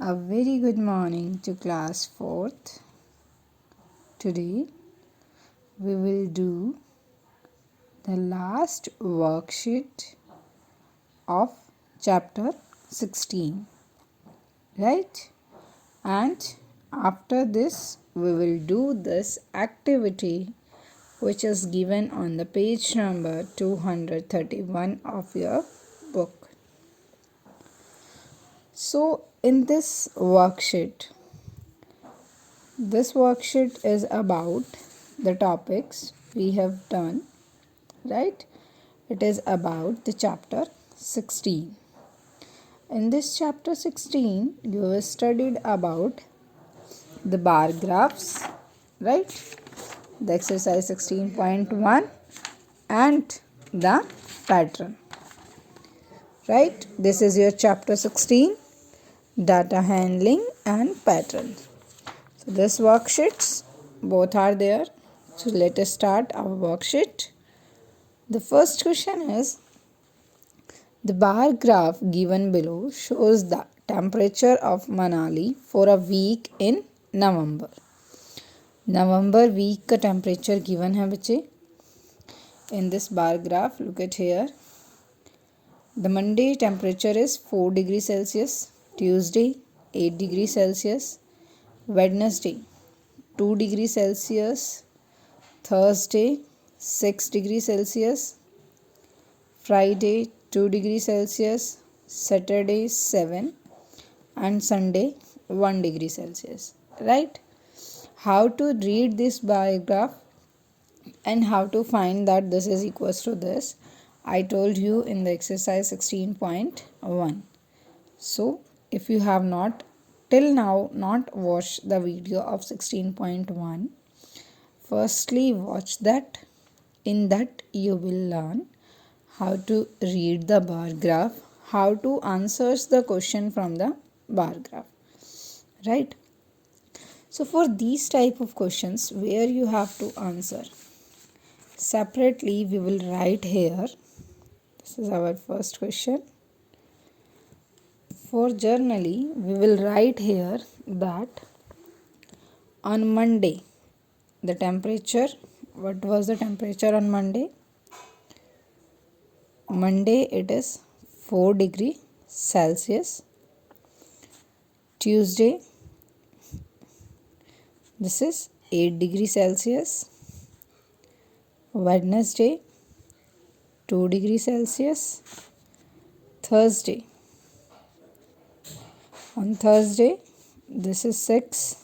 A very good morning to class 4th. Today we will do the last worksheet of chapter 16, right? And after this we will do this activity which is given on the page number 231 of your book. So in this worksheet is about the topics we have done, right? It is about the chapter 16. In this chapter 16, you have studied about the bar graphs, right? The exercise 16.1 and the pattern, right? This is your chapter 16, data handling and pattern. So this worksheets both are there. So let us start our worksheet. The first question is, the bar graph given below shows the temperature of Manali for a week in November. November week का temperature given है बच्चे. In this bar graph, look at here. The Monday temperature is 4 degrees Celsius, Tuesday 8 degrees Celsius, Wednesday 2 degrees Celsius, Thursday 6 degrees Celsius, Friday 2 degrees Celsius, Saturday 7 and Sunday 1 degree Celsius, right? How to read this bar graph and how to find that this is equals to this, I told you in the exercise 16.1. So if you have not till now not watched the video of 16.1, firstly watch that. In that you will learn how to read the bar graph, how to answer the question from the bar graph, right? So for these type of questions where you have to answer separately, we will write here. This is our first question. For journally, we will write here that on Monday, the temperature, what was the temperature on Monday? Monday it is 4 degree Celsius. Tuesday, this is 8 degree Celsius. Wednesday 2 degree Celsius. Thursday, on Thursday this is 6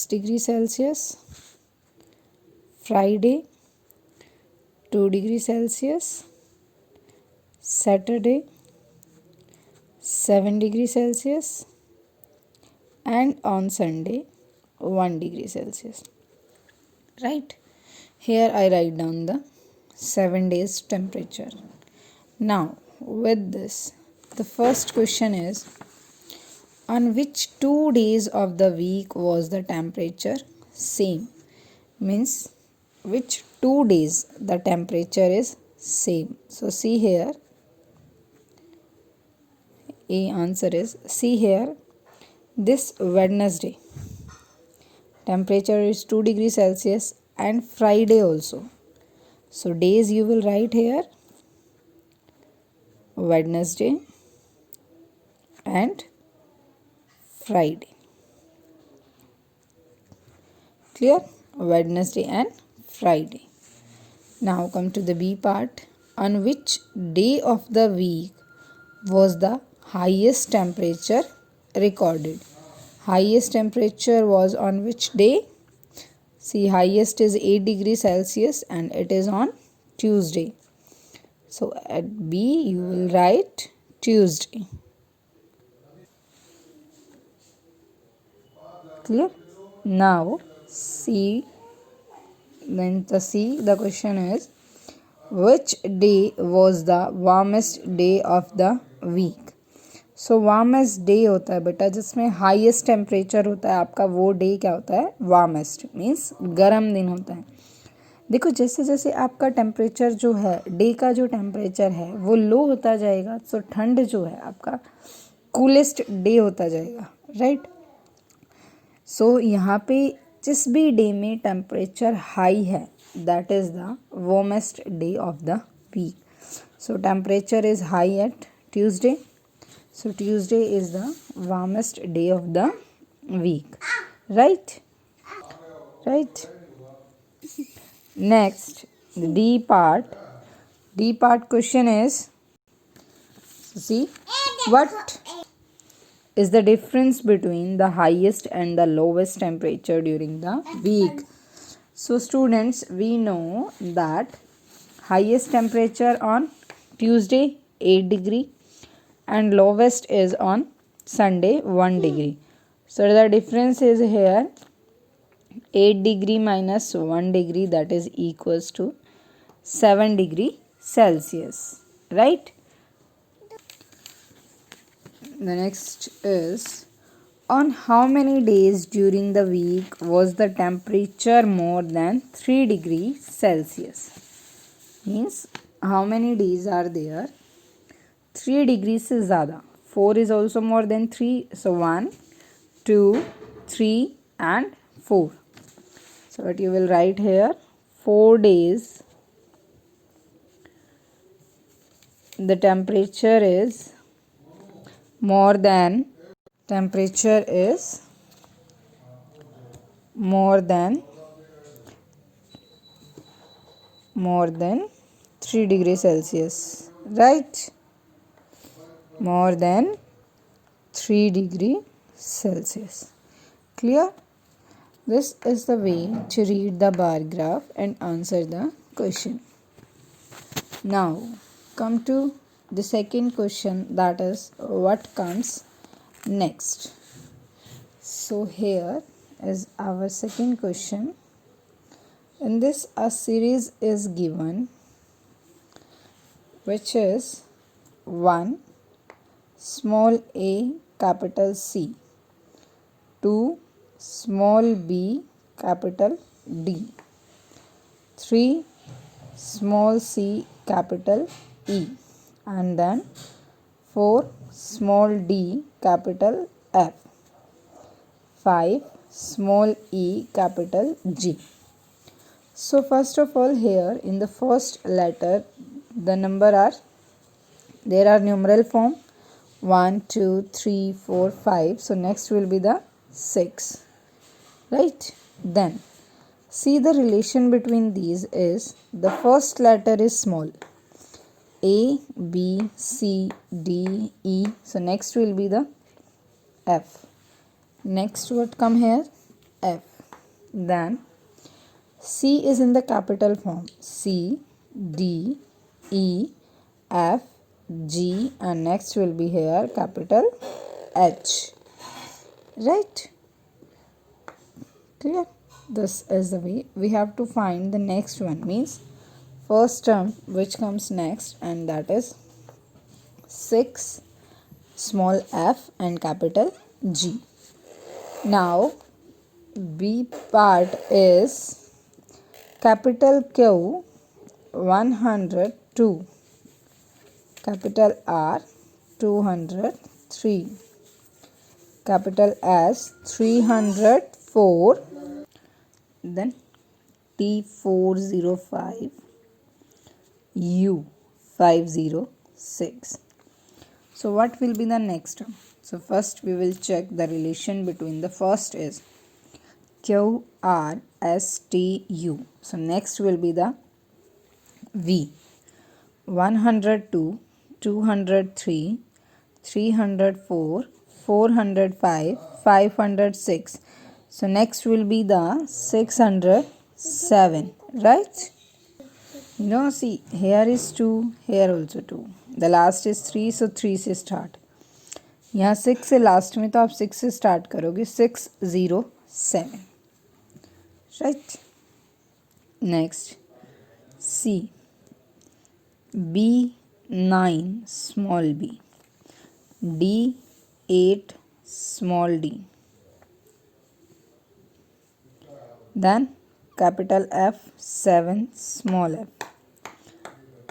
degree Celsius. Friday 2 degree Celsius. Saturday 7 degree Celsius and on Sunday 1 degree Celsius, right? Here I write down the 7 days temperature. Now with this, the first question is, on which 2 days of the week was the temperature same? Means which 2 days the temperature is same. So see here, A answer is, see here, this Wednesday temperature is 2 degrees Celsius and Friday also. So days you will write here Wednesday and Friday. Clear? Wednesday and Friday. Now come to the B part. On which day of the week was the highest temperature recorded? Highest temperature was on which day? See, highest is 8 degrees Celsius and it is on Tuesday. So at B you will write Tuesday. Clear? Now C, then the C, the question is, which day was the warmest day of the week? So warmest day होता है बेटा जिसमें highest temperature होता है आपका, वो day क्या होता है? वार्मेस्ट मीन्स गर्म दिन होता है. देखो जैसे जैसे आपका टेम्परेचर जो है, डे का जो टेम्परेचर है वो लो होता जाएगा, सो ठंड जो है आपका कूलेस्ट डे होता जाएगा, राइट। सो यहाँ पे जिस भी डे में टेम्परेचर हाई है that is the warmest day of the week. So temperature is high at Tuesday. So Tuesday is the warmest day of the week. Right? Right? Next, D part. D part question is, see, what is the difference between the highest and the lowest temperature during the week? So students, we know that highest temperature on Tuesday 8 degree and lowest is on Sunday 1 degree. So the difference is here 8 degree minus 1 degree, that is equals to 7 degree Celsius, right? The next is, on how many days during the week was the temperature more than 3 degrees Celsius? Means how many days are there 3 degrees से ज़्यादा. 4 is also more than 3. So 1, 2, 3 and 4. So what you will write here, 4 days the temperature is more than 3 degrees Celsius, right? More than 3 degree Celsius. Clear? This is the way to read the bar graph and answer the question. Now come to the second question, that is what comes next. So here is our second question. In this a series is given which is 1 small a capital C, 2 small b capital D, 3 small c capital E, and then 4 small d capital F, 5 small e capital G. So first of all, here in the first letter the number are, there are numeral form 1, 2, 3, 4, 5. So next will be the 6, right? Then see the relation between these is, the first letter is small, A, B, C, D, E. So next will be the F. Next what come here? F. Then C is in the capital form, C, D, E, F, G, and next will be here capital H, right? Clear? This is the way we have to find the next one, means first term which comes next, and that is 6 small f and capital G. Now B part is capital Q 102, capital R 203, capital S 304, then T 405, U 506. So what will be the next term? So first we will check the relation between the first is Q R S T U. So next will be the V 102, 203, 304, 405, 506. So next will be the 607, right? No, see, here is 2, here also 2. The last is 3, so 3 से start. यहाँ 6 से last में तो आप 6 से start करोगे, 607, right? Next C, B 9 small b, D 8 small d, then capital F 7 small f,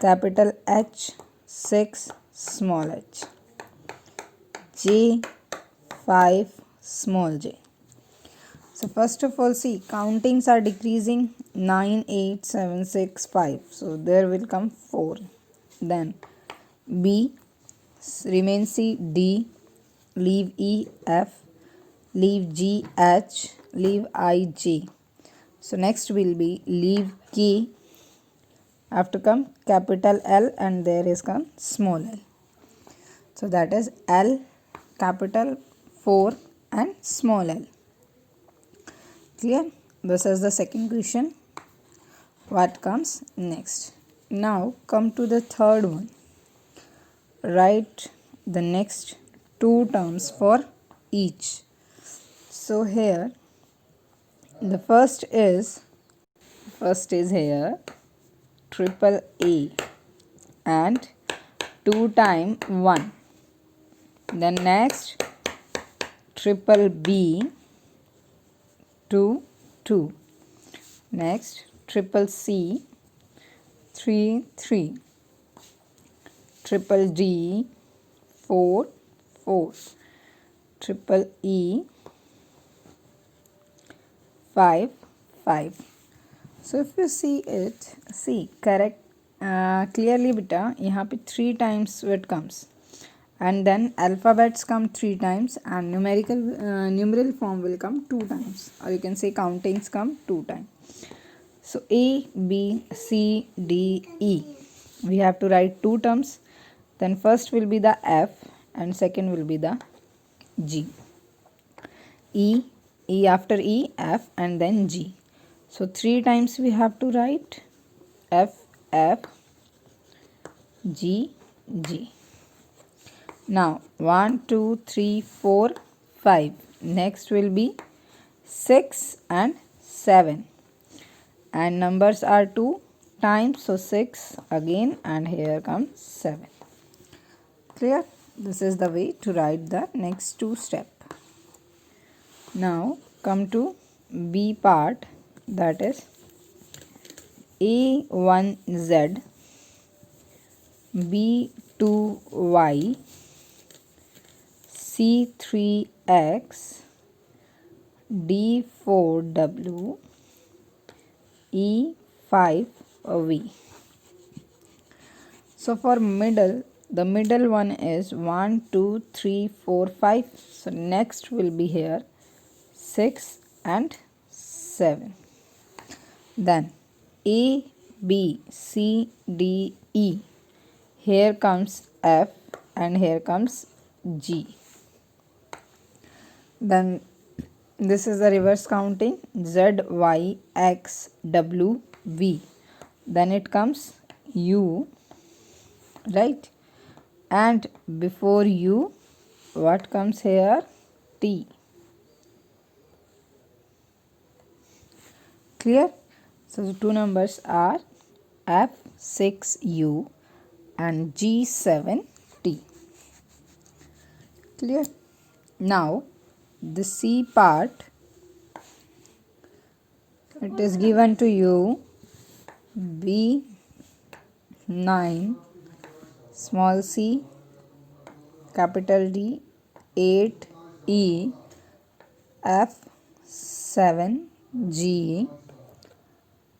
capital H 6 small h, J, 5 small j. So first of all, see, countings are decreasing. 9, 8, 7, 6, 5. So there will come 4. Then B, remain C, D, leave E, F, leave G, H, leave I, J. So next will be leave K, after come capital L, and there is come small l. So that is L, capital 4 and small l. Clear? This is the second question. What comes next? Now come to the third one. Write the next two terms for each. So here the first is here triple A and 2 times 1. Then next triple B 2 2. Next triple C 3 3. Triple D 4 4. Triple E 5 5. So if you see it, see correct clearly beta, यहाँ पे 3 times it comes, and then alphabets come 3 times, and numeral form will come 2 times, or you can say countings come 2 times. So A, B, C, D, E, we have to write 2 terms. Then first will be the F and second will be the G. E after E, F, and then G. So 3 times we have to write F, F, G, G. Now 1, 2, 3, 4, 5. Next will be 6 and 7. And numbers are 2 times, so 6 again, and here comes 7. Clear? This is the way to write the next 2 steps. Now come to B part, that is A1Z, B2Y, C3X, D4W, E5V. So for middle, the middle one is 1, 2, 3, 4, 5. So next will be here 6 and 7. Then A, B, C, D, E. Here comes F and here comes G. Then this is the reverse counting, Z, Y, X, W, V. Then it comes U, right? And before U, what comes here? T. Clear? So the 2 numbers are F6U and G7T. Clear? Now the C part, it is given to you B9 small c, capital D, 8E, F7G,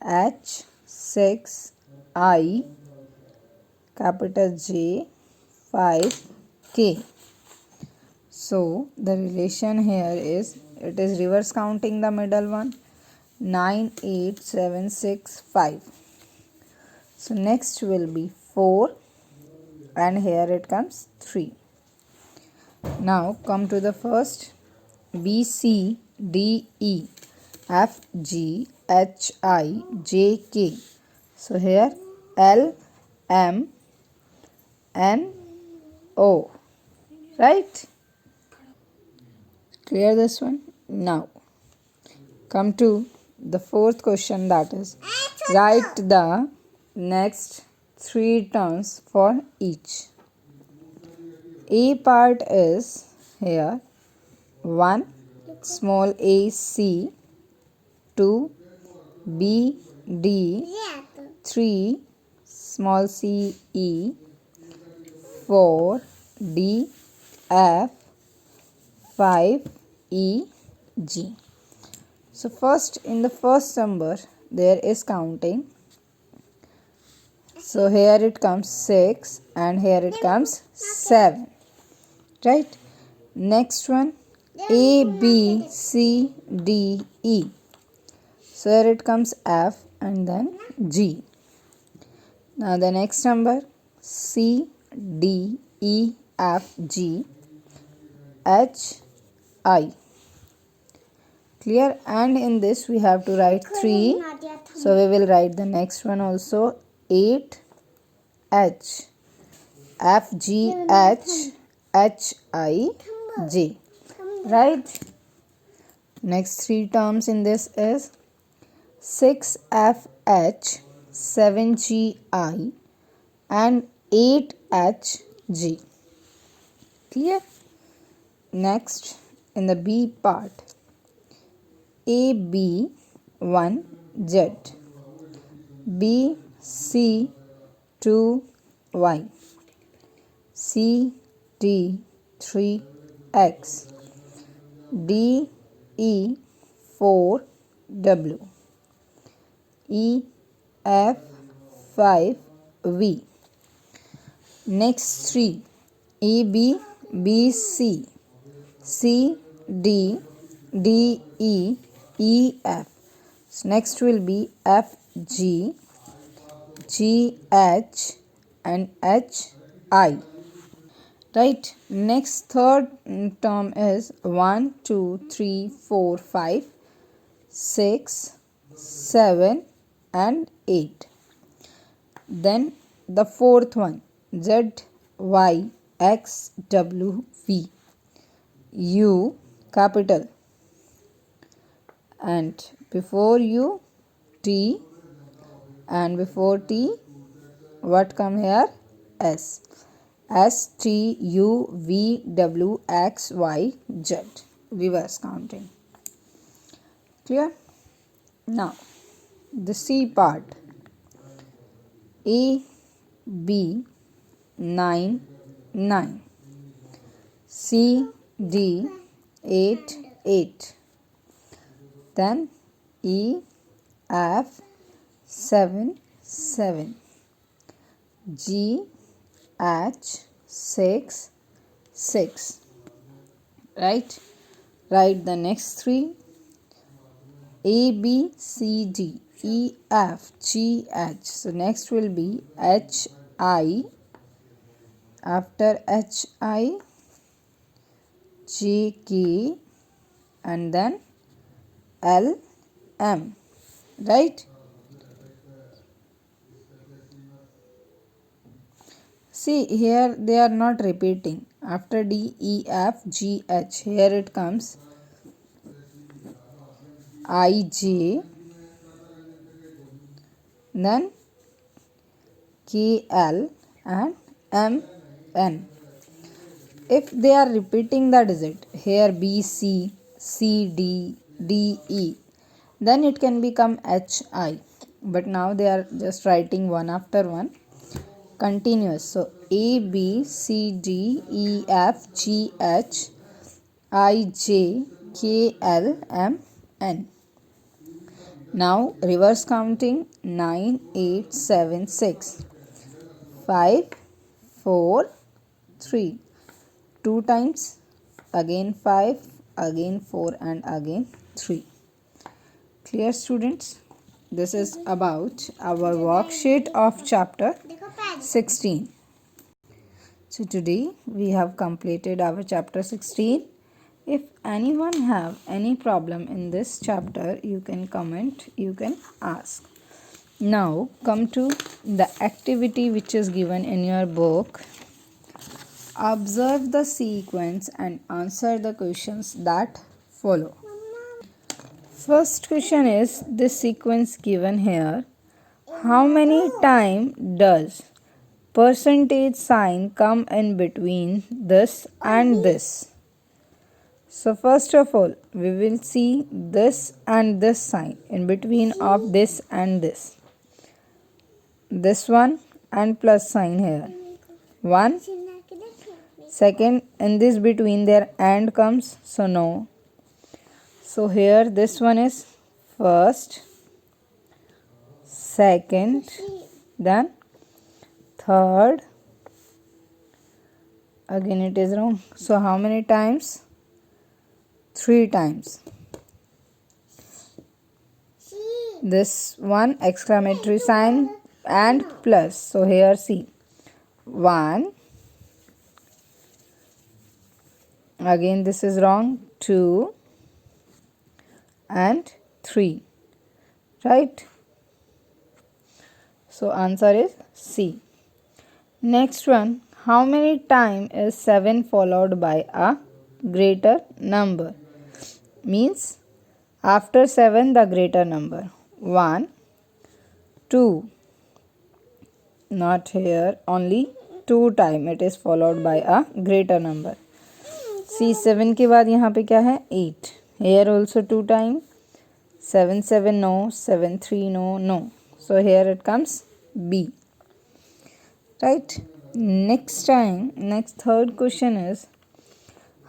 H6I, capital J, 5K. So the relation here is, it is reverse counting the middle one, 9, 8, 7, 6, 5. So next will be 4, and here it comes 3. Now come to the first, B, C, D, E, F, G, H, I, J, K. So here L, M, N, O, right? Clear this one? Now come to the fourth question, that is write the next 3 terms for each. A part is here 1 small a c, 2 b d, 3 small c e, 4 d f, 5EG. So first, in the first number there is counting. So here it comes 6 and here it comes 7, right? Next one, A, B, C, D, E. So here it comes F and then G. Now the next number, C, D, E, F, G, H, I. Clear? And in this we have to write 3. So we will write the next one also, 8, H, F, G, H, H, I, J. Right? Next 3 terms in this is 6, F, H, 7, G, I and 8, H, G. Clear? Next, in the B part, A, B, 1, Z, B, C, 2, Y, C, D, 3, X, D, E, 4, W, E, F, 5, V. Next 3, A, B, B, C, C, D, D, E, E, F. So next will be F, G, G, H and H, I. Right? Next third term is 1, 2, 3, 4, 5, 6, 7 and 8. Then the fourth one, Z, Y, X, W, V, U, capital, and before U, T, and before T, what come here? S. S, T, U, V, W, X, Y, Z. Reverse counting. Clear? Now, the C part. A, B, 9, 9. C, D, 8, 8. Then E, F, 7, 7. G, H, 6, 6. Right? Write the next 3. A, B, C, D, E, F, G, H. So next will be H, I. After H, I, J, K and then L, M. Right? See, here they are not repeating. After D, E, F, G, H, here it comes I, J, then K, L and M, N. If they are repeating the digit, here B, C, C, D, D, E, then it can become H, I. But now they are just writing one after one. Continuous. So A, B, C, D, E, F, G, H, I, J, K, L, M, N. Now reverse counting, 9, 8, 7, 6, 5, 4, 3. 2 times, again 5, again 4 and again 3. Clear, students? This is about our worksheet of chapter 16. So today we have completed our chapter 16. If anyone have any problem in this chapter, you can comment, you can ask. Now come to the activity which is given in your book. Observe the sequence and answer the questions that follow. First question is this sequence given here. How many times does percentage sign come in between this and this? So first of all, we will see this and this sign in between of this and this. This one and plus sign here. 1. Second, in this between there and comes, so no. So here this one is first, second, then third. Again it is wrong. So how many times? 3 times. This one exclamatory sign and plus. So here see. 1. Again this is wrong. 2 and 3. Right? So answer is C. Next one. How many times is 7 followed by a greater number? Means after 7 the greater number. 1, 2. Not here. Only 2 times it is followed by a greater number. See 7 के बाद यहाँ पे क्या है 8. Here also 2 times. 7 7 no. 7 3 no. No. So here it comes B. Right. Next third question is,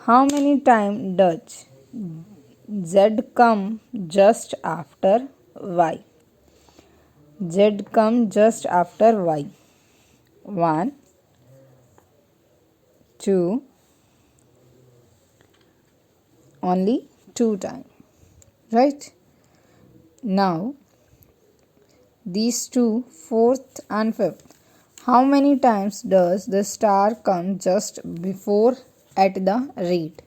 how many times does Z come just after Y? Z come just after Y. 1, 2, only 2 times. Right? Now, these two, fourth and fifth. How many times does the star come just before at the read?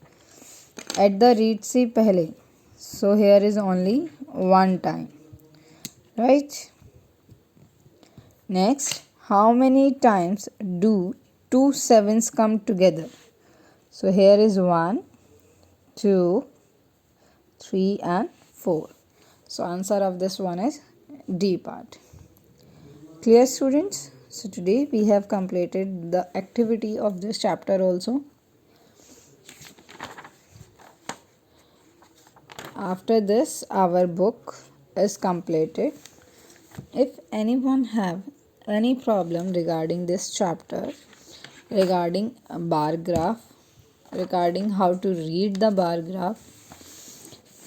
At the read से पहले. So here is only 1 time. Right? Next, how many times do 2 sevens come together? So here is 1, 2, 3 and 4. So answer of this one is D part. Clear, students? So today we have completed the activity of this chapter also. After this our book is completed. If anyone have any problem regarding this chapter, regarding a bar graph, regarding how to read the bar graph,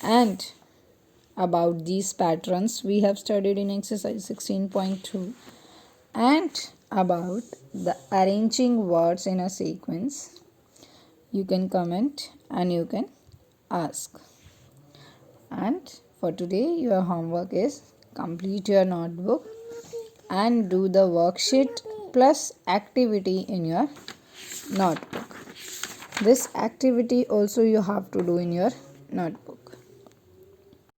and about these patterns we have studied in exercise 16.2, and about the arranging words in a sequence, you can comment and you can ask. And for today your homework is complete your notebook and do the worksheet plus activity in your notebook. This activity also you have to do in your notebook.